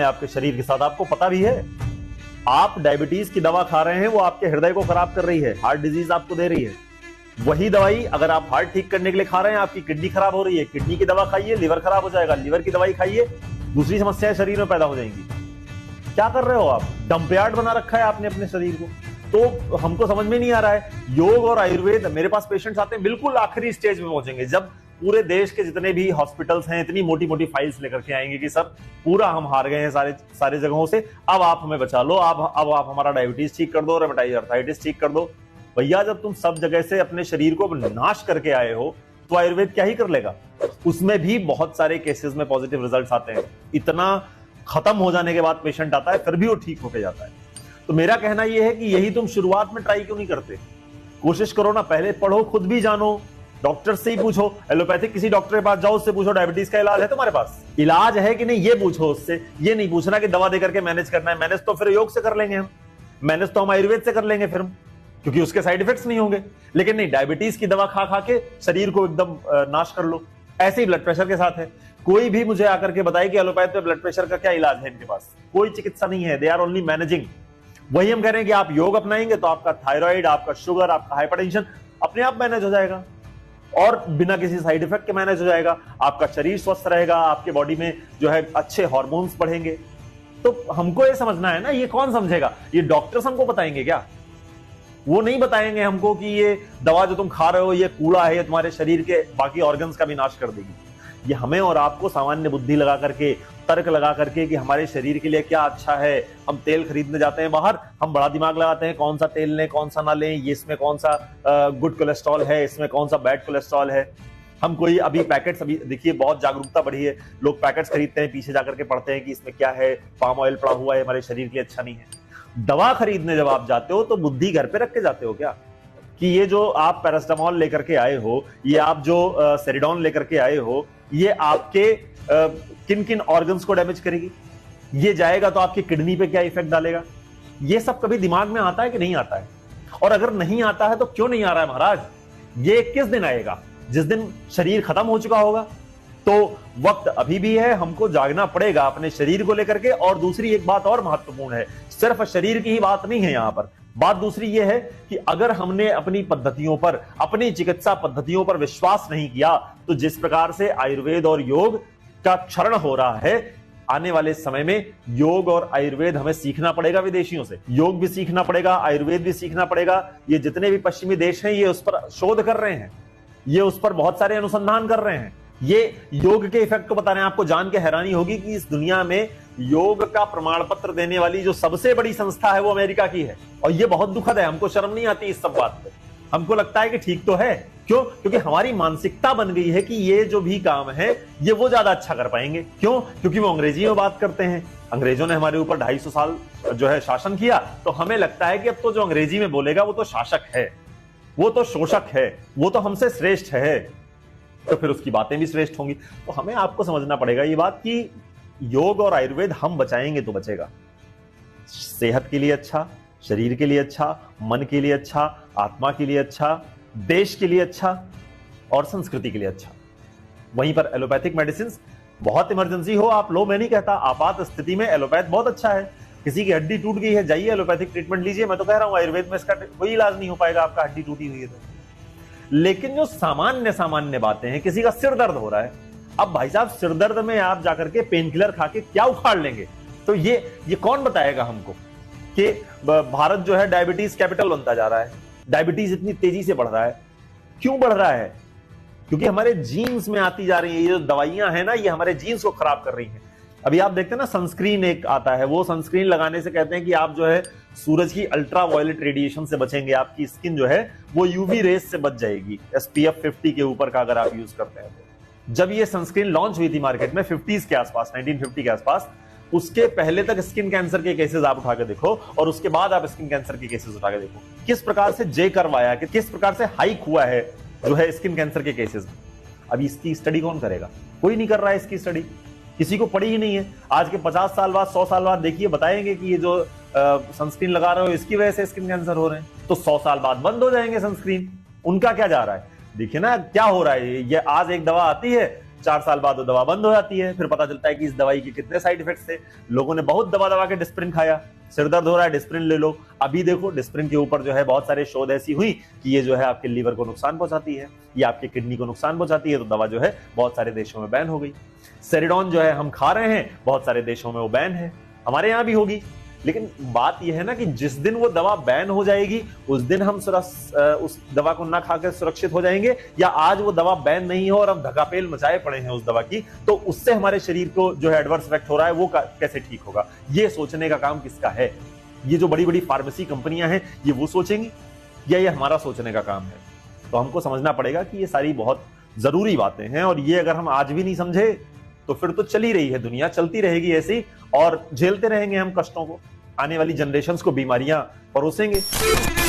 आपके शरीर के साथ, आपको पता भी है। आप डायबिटीज की दवा खा रहे हैं, वो आपके हृदय को खराब कर रही है, हार्ट डिजीज आपको दे रही है। वही दवाई अगर आप हार्ट ठीक करने के लिए खा रहे हैं, आपकी किडनी खराब हो रही है, किडनी की दवा खाइए, लिवर खराब हो जाएगा, लिवर की दवाई खाइए, दूसरी समस्याएं शरीर में पैदा हो जाएंगी। क्या कर रहे हो आप? डंपयार्ड बना रखा है आपने अपने शरीर को। तो हमको समझ में नहीं आ रहा है। योग और आयुर्वेद, मेरे पास पेशेंट्स आते हैं बिल्कुल आखिरी स्टेज में पहुंचेंगे, जब पूरे देश के जितने भी हॉस्पिटल्स हैं इतनी मोटी मोटी फाइल्स लेकर के आएंगे कि सर पूरा हम हार गए हैं सारे जगहों से, अब आप हमें बचा लो, अब आप हमारा डायबिटीज ठीक कर दो, रेमेटाइड आर्थराइटिस ठीक कर दो। भैया जब तुम सब जगह से अपने शरीर को नाश करके आए हो तो आयुर्वेद क्या ही कर लेगा? उसमें भी बहुत सारे केसेस में पॉजिटिव रिजल्ट्स आते हैं। इतना खत्म हो जाने के बाद पेशेंट आता है, फिर भी वो ठीक होके जाता है। तो मेरा कहना यह है कि यही तुम शुरुआत में ट्राई क्यों नहीं करते? कोशिश करो ना, पहले पढ़ो, खुद भी जानो, डॉक्टर से ही पूछो। एलोपैथिक किसी डॉक्टर के पास जाओ, उससे पूछो डायबिटीज का इलाज है तुम्हारे पास, इलाज है कि नहीं, ये पूछो उससे। ये नहीं पूछना कि दवा देकर के मैनेज करना है। मैनेज तो फिर योग से कर लेंगे हम, मैनेज तो हम आयुर्वेद से कर लेंगे फिर हम, क्योंकि उसके साइड इफेक्ट्स नहीं होंगे। लेकिन नहीं, डायबिटीज की दवा खा खा के शरीर को एकदम नाश कर लो। ऐसे ही ब्लड प्रेशर के साथ है। कोई भी मुझे आकर के बताए कि एलोपैथ पे ब्लड प्रेशर का क्या इलाज है, इनके पास कोई चिकित्सा नहीं है। They are only managing. वही हम कह रहे हैं कि आप योग अपनाएंगे तो आपका थायराइड, आपका शुगर, आपका हाइपरटेंशन अपने आप मैनेज हो जाएगा और बिना किसी साइड इफेक्ट के मैनेज हो जाएगा। आपका शरीर स्वस्थ रहेगा, आपके बॉडी में जो है अच्छे हार्मोन्स बढ़ेंगे। तो हमको ये समझना है ना, ये कौन समझेगा? ये डॉक्टर्स हमको बताएंगे क्या? वो नहीं बताएंगे हमको कि ये दवा जो तुम खा रहे हो ये कूड़ा है, ये तुम्हारे शरीर के बाकी ऑर्गन्स का भी नाश कर देगी। ये हमें और आपको सामान्य बुद्धि लगा करके, तर्क लगा करके कि हमारे शरीर के लिए क्या अच्छा है। हम तेल खरीदने जाते हैं बाहर, हम बड़ा दिमाग लगाते हैं कौन सा तेल लें कौन सा ना लें, ये इसमें कौन सा गुड कोलेस्ट्रॉल है, इसमें कौन सा बैड कोलेस्ट्रॉल है। हम कोई अभी पैकेट्स, अभी देखिए बहुत जागरूकता बढ़ी है, लोग पैकेट्स खरीदते हैं, पीछे जाकर के पढ़ते हैं कि इसमें क्या है, पाम ऑयल पड़ा हुआ है, हमारे शरीर के लिए अच्छा नहीं है। दवा खरीदने जब आप जाते हो तो बुद्धि घर पे रख के जाते हो क्या? कि ये जो आप पैरास्टामोल लेकर के आए हो, ये आप जो सेरिडॉन लेकर के आए हो, ये आपके किन किन ऑर्गन्स को डैमेज करेगी, ये जाएगा तो आपकी किडनी पे क्या इफेक्ट डालेगा? ये सब कभी दिमाग में आता है कि नहीं आता है? और अगर नहीं आता है तो क्यों नहीं आ रहा है महाराज? ये किस दिन आएगा? जिस दिन शरीर खत्म हो चुका होगा। तो वक्त अभी भी है, हमको जागना पड़ेगा अपने शरीर को लेकर के। और दूसरी एक बात और महत्वपूर्ण है, सिर्फ शरीर की ही बात नहीं है यहां पर। बात दूसरी यह है कि अगर हमने अपनी पद्धतियों पर, अपनी चिकित्सा पद्धतियों पर विश्वास नहीं किया, तो जिस प्रकार से आयुर्वेद और योग का क्षरण हो रहा है, आने वाले समय में योग और आयुर्वेद हमें सीखना पड़ेगा विदेशियों से। योग भी सीखना पड़ेगा, आयुर्वेद भी सीखना पड़ेगा। ये जितने भी पश्चिमी देश हैं, ये उस पर शोध कर रहे हैं, ये उस पर बहुत सारे अनुसंधान कर रहे हैं, ये योग के इफेक्ट को बता रहे हैं। आपको जान के हैरानी होगी कि इस दुनिया में योग का प्रमाण पत्र देने वाली जो सबसे बड़ी संस्था है वो अमेरिका की है। और ये बहुत दुखद है, हमको शर्म नहीं आती इस सब बात पे। हमको लगता है कि ठीक तो है। क्यों? क्योंकि हमारी मानसिकता बन गई है कि ये जो भी काम है ये वो ज्यादा अच्छा कर पाएंगे। क्यों? क्योंकि वो अंग्रेजी में बात करते हैं। अंग्रेजों ने हमारे ऊपर 250 साल जो है शासन किया, तो हमें लगता है कि अब तो जो अंग्रेजी में बोलेगा वो तो शासक है, वो तो शोषक है, वो तो हमसे श्रेष्ठ है, तो फिर उसकी बातें भी श्रेष्ठ होंगी। तो हमें आपको समझना पड़ेगा ये बात कि योग और आयुर्वेद हम बचाएंगे तो बचेगा। सेहत के लिए अच्छा, शरीर के लिए अच्छा, मन के लिए अच्छा, आत्मा के लिए अच्छा, देश के लिए अच्छा और संस्कृति के लिए अच्छा। वहीं पर एलोपैथिक मेडिसिन, बहुत इमरजेंसी हो आप लो, मैं नहीं कहता, आपात स्थिति में एलोपैथ बहुत अच्छा है। किसी की हड्डी टूट गई है, जाइए एलोपैथिक ट्रीटमेंट लीजिए। मैं तो कह रहा हूं आयुर्वेद में इसका कोई इलाज नहीं हो पाएगा, आपका हड्डी टूटी हुई है तो। लेकिन जो सामान्य बातें हैं, किसी का सिर दर्द हो रहा है, अब भाई साहब सिर दर्द में आप जाकर के पेन किलर खा के क्या उखाड़ लेंगे? तो ये कौन बताएगा हमको कि भारत जो है डायबिटीज कैपिटल बनता जा रहा है, डायबिटीज इतनी तेजी से बढ़ रहा है? क्यों बढ़ रहा है? क्योंकि हमारे जीन्स में आती जा रही है। ये जो दवाइयां हैं ना, ये हमारे जीन्स को खराब कर रही हैं। अभी आप देखते हैं ना, सनस्क्रीन एक आता है, वो सनस्क्रीन लगाने से कहते हैं कि आप जो है सूरज की अल्ट्रा वायलेट रेडिएशन से बचेंगे, आपकी स्किन जो है वो यूवी रेज से बच जाएगी, SPF 50 के ऊपर का अगर आप यूज करते हैं तो। जब ये सनस्क्रीन लॉन्च हुई थी मार्केट में 50s के आसपास, 1950 के आसपास, उसके पहले तक स्किन कैंसर के केसेस आप उठा के देखो और उसके बाद आप स्किन कैंसर के केसेस उठा के देखो, किस प्रकार से जे कर्व आया, कि किस प्रकार से हाइक हुआ है जो है स्किन कैंसर के केसेस में। अभी इसकी स्टडी कौन करेगा? कोई नहीं कर रहा है इसकी स्टडी, किसी को पड़ी ही नहीं है। आज के 50 साल बाद, 100 साल बाद देखिए बताएंगे कि ये जो सनस्क्रीन लगा रहे हो इसकी वजह से स्किन कैंसर हो रहे हैं, तो 100 साल बाद बंद हो जाएंगे सनस्क्रीन। उनका क्या जा रहा है? देखिए ना क्या हो रहा है। ये आज एक दवा आती है, 4 साल बाद वो दवा बंद हो जाती है, फिर पता चलता है कि इस दवाई के कितने साइड इफेक्ट्स थे। लोगों ने बहुत दवा दवा के डिस्प्रिन खाया, सिर दर्द हो रहा है डिस्प्रिन ले लो। अभी देखो डिस्प्रिन के ऊपर जो है बहुत सारे शोध ऐसी हुई कि ये जो है आपके लीवर को नुकसान पहुंचाती है, ये आपके किडनी को नुकसान पहुंचाती है, तो दवा जो है बहुत सारे देशों में बैन हो गई। सेरिडॉन जो है हम खा रहे हैं, बहुत सारे देशों में वो बैन है, हमारे यहां भी होगी। लेकिन बात यह है ना कि जिस दिन वो दवा बैन हो जाएगी उस दिन हम उस दवा को ना खाकर सुरक्षित हो जाएंगे, या आज वो दवा बैन नहीं हो और हम धकापेल मचाए पड़े हैं उस दवा की, तो उससे हमारे शरीर को जो है एडवर्स इफेक्ट हो रहा है वो कैसे ठीक होगा। ये सोचने का काम किसका है? ये जो बड़ी बड़ी फार्मेसी कंपनियां हैं ये वो सोचेंगी, या ये हमारा सोचने का काम है? तो हमको समझना पड़ेगा कि ये सारी बहुत जरूरी बातें हैं, और ये अगर हम आज भी नहीं समझे तो फिर तो चली रही है दुनिया, चलती रहेगी ऐसी, और झेलते रहेंगे हम कष्टों को, आने वाली जनरेशंस को बीमारियां परोसेंगे।